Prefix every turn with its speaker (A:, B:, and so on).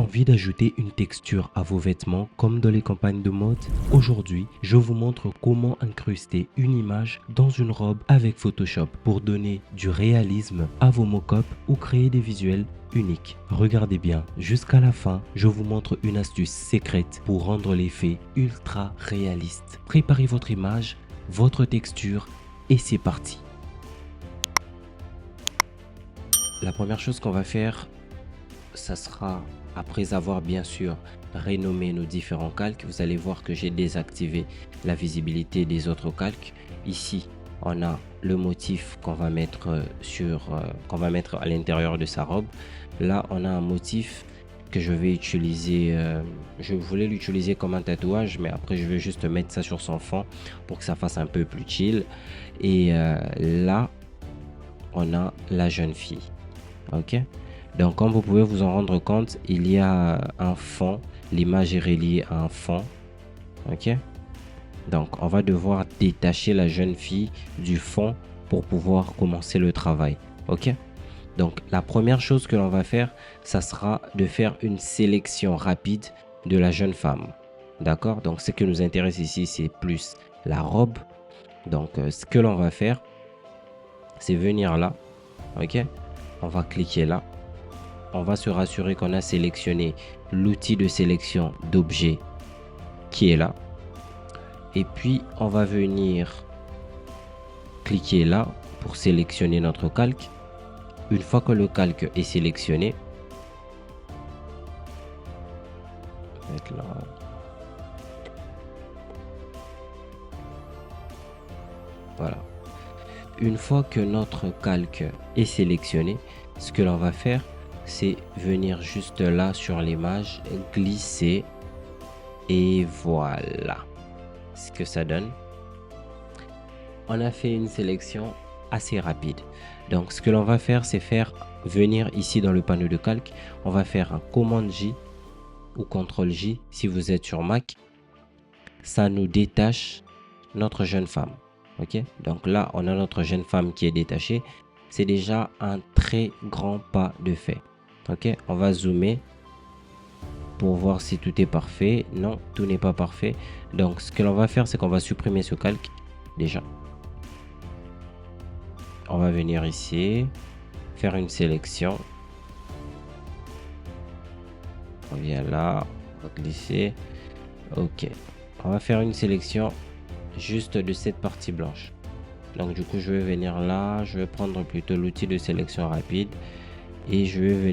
A: envie d'ajouter une texture à vos vêtements comme dans les campagnes de mode? Aujourd'hui, je vous montre comment incruster une image dans une robe avec Photoshop pour donner du réalisme à vos mock-ups ou créer des visuels uniques. Regardez bien, jusqu'à la fin, je vous montre une astuce secrète pour rendre l'effet ultra réaliste. Préparez votre image, votre texture et c'est parti. La première chose qu'on va faire, ça sera, après avoir bien sûr renommé nos différents calques, vous allez voir que j'ai désactivé la visibilité des autres calques. Ici, on a le motif qu'on va mettre à l'intérieur de sa robe. Là, on a un motif que je vais utiliser. Je voulais l'utiliser comme un tatouage, mais après, je vais juste mettre ça sur son fond pour que ça fasse un peu plus chill. Et là, on a la jeune fille. Ok, donc comme vous pouvez vous en rendre compte, il y a un fond, l'image est reliée à un fond. Ok, donc on va devoir détacher la jeune fille du fond pour pouvoir commencer le travail. Ok, donc la première chose que l'on va faire, ça sera de faire une sélection rapide de la jeune femme. D'accord, donc ce qui nous intéresse ici, c'est plus la robe. Donc ce que l'on va faire, c'est venir là. Ok, on va cliquer là. On va se rassurer qu'on a sélectionné l'outil de sélection d'objet qui est là. Et puis, on va venir cliquer là pour sélectionner notre calque. Une fois que le calque est sélectionné, mettre là. Voilà. Une fois que notre calque est sélectionné, ce que l'on va faire, c'est venir juste là sur l'image, glisser et voilà ce que ça donne. On a fait une sélection assez rapide. Donc ce que l'on va faire, c'est faire venir ici dans le panneau de calque. On va faire un commande J ou CTRL J si vous êtes sur Mac. Ça nous détache notre jeune femme. Ok, donc là on a notre jeune femme qui est détachée. C'est déjà un très grand pas de fait. Ok, on va zoomer pour voir si tout est parfait. Non, tout n'est pas parfait. Donc ce que l'on va faire, c'est qu'on va supprimer ce calque déjà. On va venir ici, faire une sélection. On vient là, on va glisser. Ok, on va faire une sélection juste de cette partie blanche. Donc du coup, je vais venir là, je vais prendre plutôt l'outil de sélection rapide et je vais venir